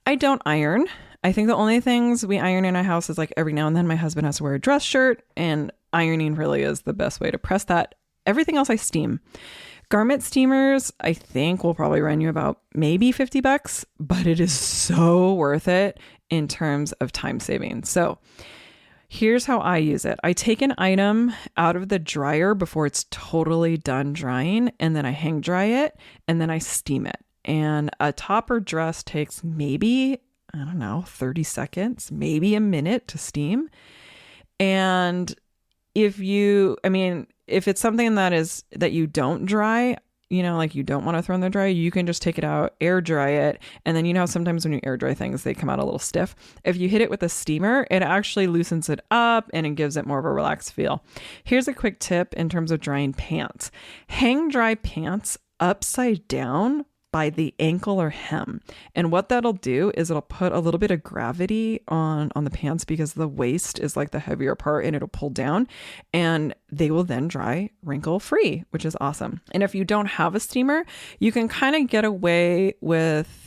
I don't iron. I think the only things we iron in our house is like every now and then my husband has to wear a dress shirt, and ironing really is the best way to press that. Everything else I steam. Garment steamers, I think, will probably run you about maybe $50, but it is so worth it in terms of time saving. So here's how I use it. I take an item out of the dryer before it's totally done drying, and then I hang dry it, and then I steam it. And a top or dress takes maybe, I don't know, 30 seconds, maybe a minute to steam. And if it's something that you don't dry, like you don't want to throw in the dryer, you can just take it out, air dry it. And then, sometimes when you air dry things, they come out a little stiff. If you hit it with a steamer, it actually loosens it up and it gives it more of a relaxed feel. Here's a quick tip in terms of drying pants. Hang dry pants upside down by the ankle or hem. And what that'll do is it'll put a little bit of gravity on the pants, because the waist is like the heavier part, and it'll pull down, and they will then dry wrinkle free, which is awesome. And if you don't have a steamer, you can kind of get away with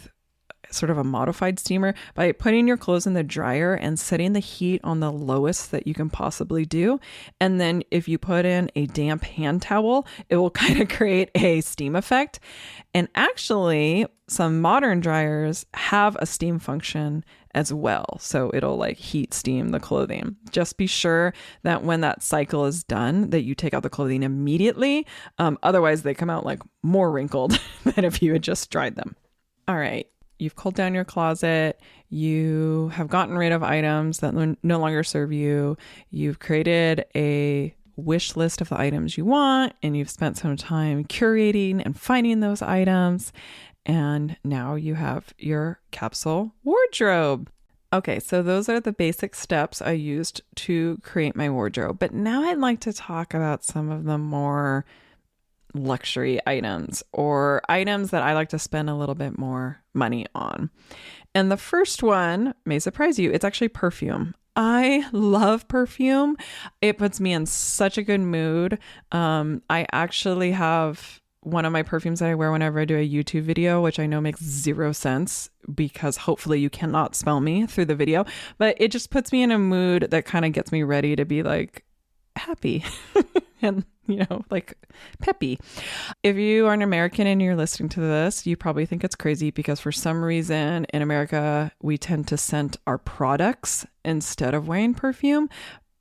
sort of a modified steamer by putting your clothes in the dryer and setting the heat on the lowest that you can possibly do. And then if you put in a damp hand towel, it will kind of create a steam effect. And actually, some modern dryers have a steam function as well. So it'll like heat steam the clothing. Just be sure that when that cycle is done, that you take out the clothing immediately. Otherwise, they come out like more wrinkled than if you had just dried them. All right. You've culled down your closet. You have gotten rid of items that no longer serve you. You've created a wish list of the items you want, and you've spent some time curating and finding those items. And now you have your capsule wardrobe. Okay, so those are the basic steps I used to create my wardrobe. But now I'd like to talk about some of the more luxury items, or items that I like to spend a little bit more money on. And the first one may surprise you. It's actually perfume. I love perfume. It puts me in such a good mood. I actually have one of my perfumes that I wear whenever I do a YouTube video, which I know makes zero sense because hopefully you cannot smell me through the video, but it just puts me in a mood that kind of gets me ready to be like happy and like peppy. If you are an American and you're listening to this, you probably think it's crazy because for some reason in America, we tend to scent our products instead of wearing perfume.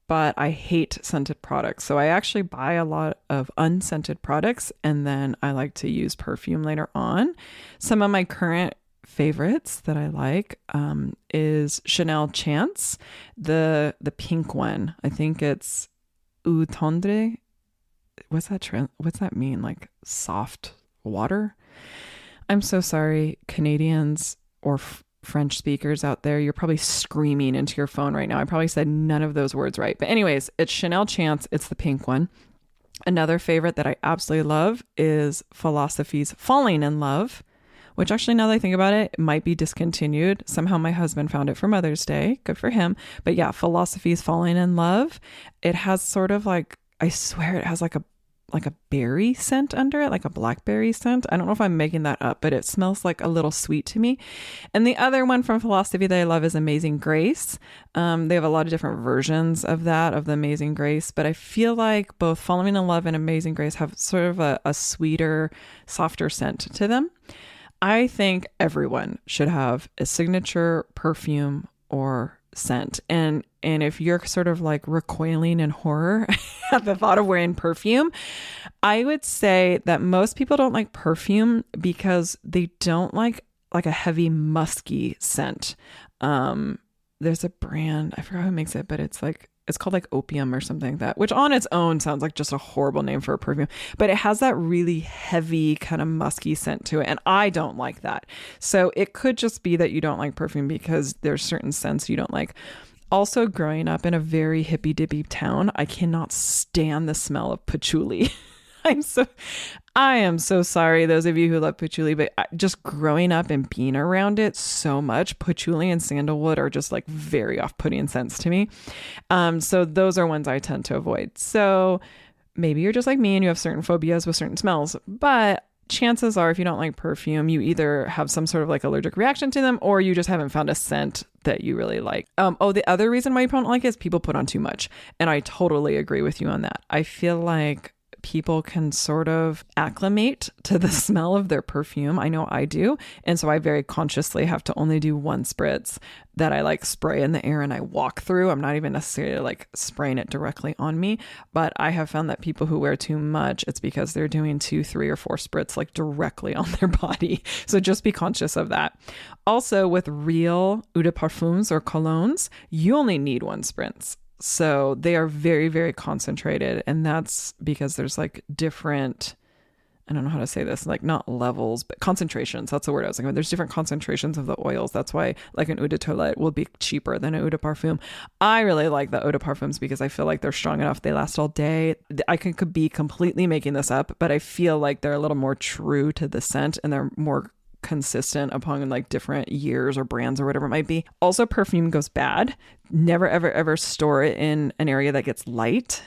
But I hate scented products. So I actually buy a lot of unscented products, and then I like to use perfume later on. Some of my current favorites that I like is Chanel Chance, the pink one. I think it's Eau Tendre. What's that mean? Like soft water? I'm so sorry, Canadians or French speakers out there. You're probably screaming into your phone right now. I probably said none of those words right. But anyways, it's Chanel Chance. It's the pink one. Another favorite that I absolutely love is Philosophy's Falling in Love, which actually, now that I think about it, might be discontinued. Somehow my husband found it for Mother's Day. Good for him. But yeah, Philosophy's Falling in Love. It has sort of like, I swear it has like a berry scent under it, like a blackberry scent. I don't know if I'm making that up, but it smells like a little sweet to me. And the other one from Philosophy that I love is Amazing Grace. They have a lot of different versions of the Amazing Grace, but I feel like both Falling in Love and Amazing Grace have sort of a sweeter, softer scent to them. I think everyone should have a signature perfume or scent. And if you're sort of like recoiling in horror at the thought of wearing perfume, I would say that most people don't like perfume because they don't like a heavy musky scent. There's a brand, I forgot who makes it, but it's like it's called like opium or something like that, which on its own sounds like just a horrible name for a perfume, but it has that really heavy kind of musky scent to it. And I don't like that. So it could just be that you don't like perfume because there's certain scents you don't like. Also, growing up in a very hippy dippy town, I cannot stand the smell of patchouli. I am so sorry, those of you who love patchouli, but just growing up and being around it so much, patchouli and sandalwood are just like very off-putting scents to me. So those are ones I tend to avoid. So maybe you're just like me and you have certain phobias with certain smells, but chances are if you don't like perfume, you either have some sort of like allergic reaction to them or you just haven't found a scent that you really like. The other reason why you don't like it is people put on too much. And I totally agree with you on that. I feel like people can sort of acclimate to the smell of their perfume. I know I do. And so I very consciously have to only do one spritz that I like spray in the air and I walk through. I'm not even necessarily like spraying it directly on me, but I have found that people who wear too much, it's because they're doing 2, 3, or 4 spritz like directly on their body. So just be conscious of that. Also, with real eau de parfums or colognes, you only need 1 spritz. So they are very, very concentrated. And that's because there's like different, I don't know how to say this, like not levels, but concentrations. That's the word I was looking for. There's different concentrations of the oils. That's why like an eau de toilette will be cheaper than an eau de parfum. I really like the eau de parfums because I feel like they're strong enough. They last all day. I could be completely making this up, but I feel like they're a little more true to the scent and they're more consistent upon like different years or brands or whatever it might be. Also, perfume goes bad. Never, ever, ever store it in an area that gets light.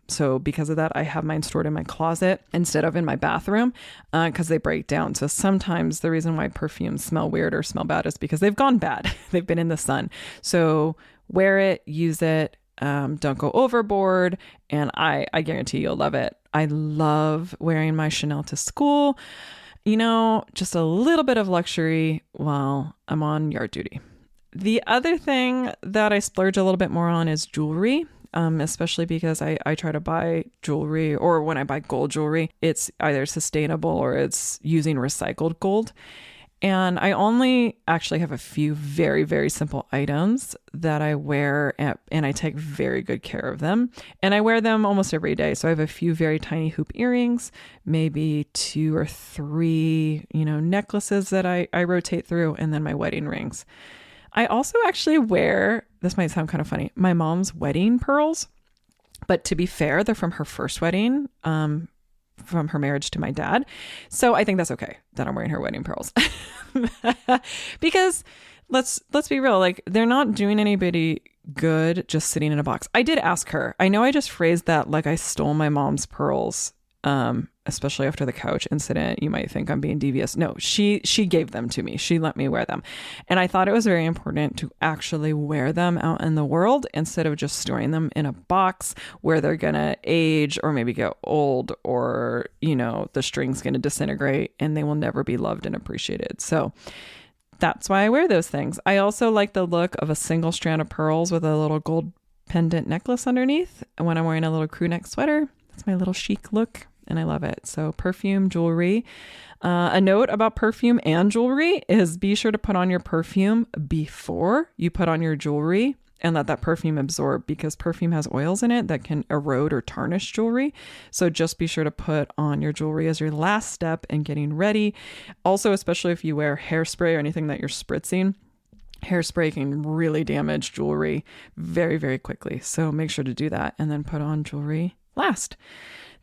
So because of that, I have mine stored in my closet instead of in my bathroom because they break down. So sometimes the reason why perfumes smell weird or smell bad is because they've gone bad. They've been in the sun. So wear it, use it, don't go overboard. And I guarantee you'll love it. I love wearing my Chanel to school. You know, just a little bit of luxury while I'm on yard duty. The other thing that I splurge a little bit more on is jewelry, especially because I try to buy jewelry, or when I buy gold jewelry, it's either sustainable or it's using recycled gold. And I only actually have a few very, very simple items that I wear and I take very good care of them. And I wear them almost every day. So I have a few very tiny hoop earrings, maybe 2 or 3, necklaces that I rotate through, and then my wedding rings. I also actually wear, this might sound kind of funny, my mom's wedding pearls. But to be fair, they're from her first wedding, from her marriage to my dad. So I think that's okay that I'm wearing her wedding pearls. Because let's be real, like they're not doing anybody good just sitting in a box. I did ask her. I know I just phrased that like I stole my mom's pearls, especially after the couch incident. You might think I'm being devious. No, she gave them to me. She let me wear them. And I thought it was very important to actually wear them out in the world instead of just storing them in a box where they're going to age or maybe get old or, the string's going to disintegrate and they will never be loved and appreciated. So that's why I wear those things. I also like the look of a single strand of pearls with a little gold pendant necklace underneath. And when I'm wearing a little crew neck sweater, that's my little chic look. And I love it. So perfume, jewelry. A note about perfume and jewelry is be sure to put on your perfume before you put on your jewelry and let that perfume absorb, because perfume has oils in it that can erode or tarnish jewelry. So just be sure to put on your jewelry as your last step in getting ready. Also, especially if you wear hairspray or anything that you're spritzing, hairspray can really damage jewelry very, very quickly. So make sure to do that and then put on jewelry last.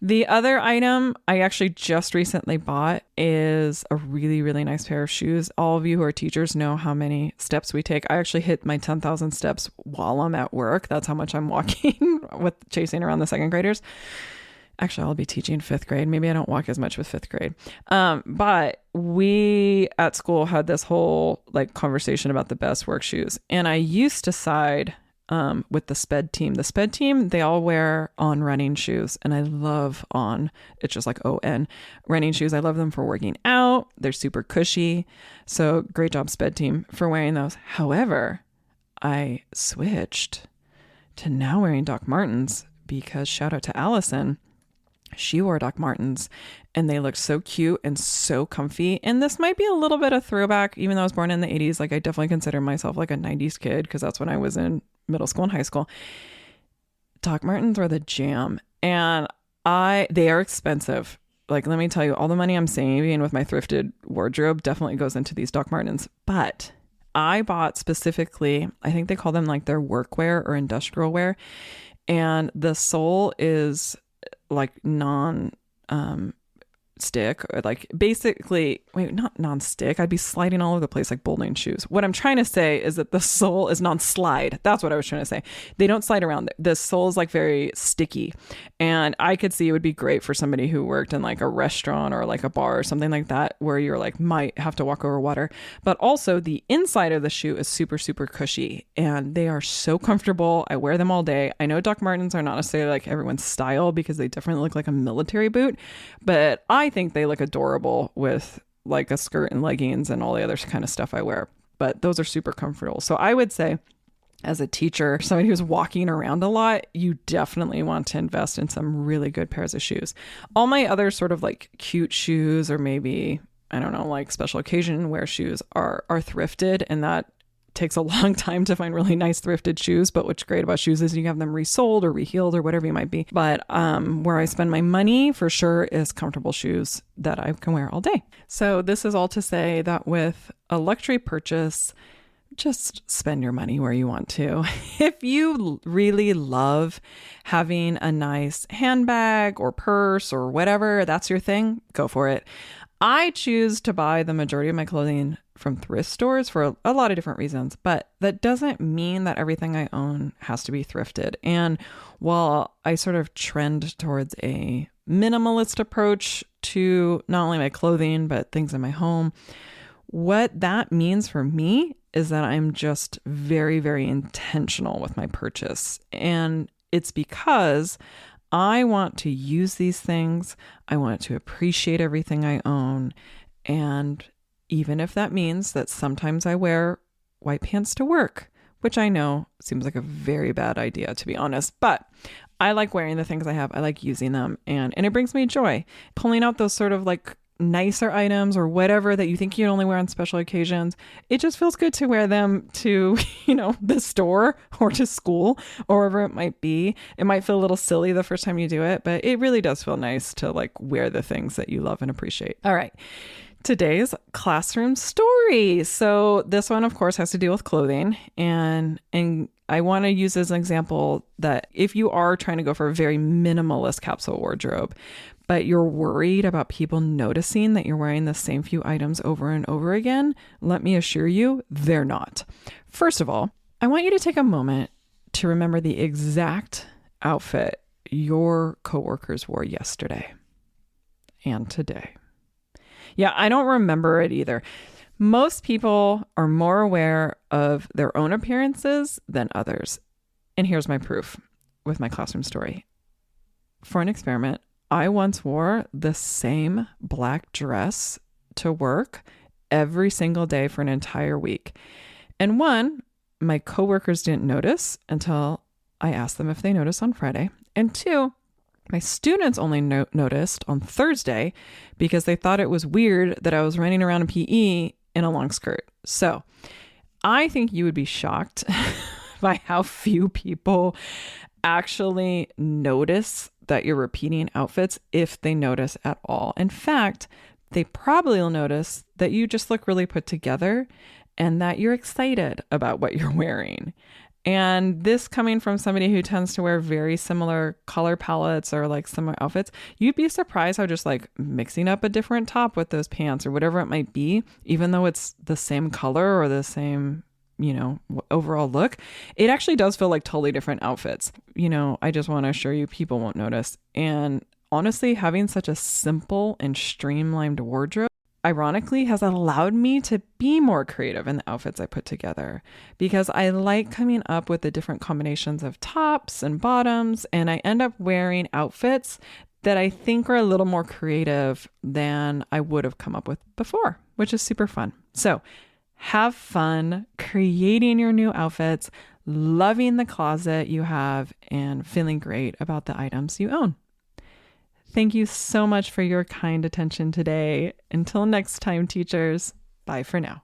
The other item I actually just recently bought is a really, really nice pair of shoes. All of you who are teachers know how many steps we take. I actually hit my 10,000 steps while I'm at work. That's how much I'm walking with chasing around the second graders. Actually, I'll be teaching 5th grade. Maybe I don't walk as much with 5th grade. But we at school had this whole conversation about the best work shoes. And I used to side with the SPED team. The SPED team, they all wear On running shoes, and I love On. It's just like ON running shoes. I love them for working out. They're super cushy. So great job, SPED team, for wearing those. However, I switched to now wearing Doc Martens because shout out to Allison. She wore Doc Martens and they looked so cute and so comfy. And this might be a little bit of throwback, even though I was born in the 80s. I definitely consider myself a 90s kid because that's when I was in middle school and high school. Doc Martens are the jam. And they are expensive. Like, let me tell you, all the money I'm saving with my thrifted wardrobe definitely goes into these Doc Martens. But I bought specifically, I think they call them like their workwear or industrial wear. And the sole is like stick, or like basically, wait, not non-stick. I'd be sliding all over the place like bowling shoes. What I'm trying to say is that the sole is non-slide. That's what I was trying to say. They don't slide around. The sole is like very sticky. And I could see it would be great for somebody who worked in like a restaurant or like a bar or something like that, where you're like, might have to walk over water. But also the inside of the shoe is super, super cushy, and they are so comfortable. I wear them all day. I know Doc Martens are not necessarily like everyone's style, because they definitely look like a military boot, but I think they look adorable with like a skirt and leggings and all the other kind of stuff I wear. But those are super comfortable. So I would say, as a teacher, somebody who's walking around a lot, you definitely want to invest in some really good pairs of shoes. All my other sort of like cute shoes, or maybe, I don't know, like special occasion wear shoes are thrifted, and that takes a long time to find really nice thrifted shoes. But what's great about shoes is you have them resoled or reheeled or whatever you might be. But where I spend my money for sure is comfortable shoes that I can wear all day. So this is all to say that with a luxury purchase, just spend your money where you want to. If you really love having a nice handbag or purse or whatever, that's your thing, go for it. I choose to buy the majority of my clothing from thrift stores for a lot of different reasons, but that doesn't mean that everything I own has to be thrifted. And while I sort of trend towards a minimalist approach to not only my clothing, but things in my home, what that means for me is that I'm just very, very intentional with my purchase. And it's because I want to use these things. I want to appreciate everything I own. And even if that means that sometimes I wear white pants to work, which I know seems like a very bad idea, to be honest, but I like wearing the things I have. I like using them, and it brings me joy. Pulling out those sort of like nicer items or whatever that you think you only wear on special occasions, it just feels good to wear them to, the store or to school or wherever it might be. It might feel a little silly the first time you do it, but it really does feel nice to like wear the things that you love and appreciate. All right. Today's classroom story. So this one, of course, has to deal with clothing, and I want to use as an example that if you are trying to go for a very minimalist capsule wardrobe, but you're worried about people noticing that you're wearing the same few items over and over again, let me assure you, they're not. First of all, I want you to take a moment to remember the exact outfit your coworkers wore yesterday and today. Yeah, I don't remember it either. Most people are more aware of their own appearances than others. And here's my proof with my classroom story. For an experiment, I once wore the same black dress to work every single day for an entire week. And one, my coworkers didn't notice until I asked them if they noticed on Friday. And two, my students only noticed on Thursday because they thought it was weird that I was running around in PE in a long skirt. So I think you would be shocked by how few people actually notice that you're repeating outfits, if they notice at all. In fact, they probably will notice that you just look really put together and that you're excited about what you're wearing. And this coming from somebody who tends to wear very similar color palettes or like similar outfits, you'd be surprised how just like mixing up a different top with those pants or whatever it might be, even though it's the same color or the same, overall look, it actually does feel like totally different outfits. I just want to assure you people won't notice. And honestly, having such a simple and streamlined wardrobe, ironically, has allowed me to be more creative in the outfits I put together, because I like coming up with the different combinations of tops and bottoms, and I end up wearing outfits that I think are a little more creative than I would have come up with before, which is super fun. So have fun creating your new outfits, loving the closet you have, and feeling great about the items you own. Thank you so much for your kind attention today. Until next time, teachers, bye for now.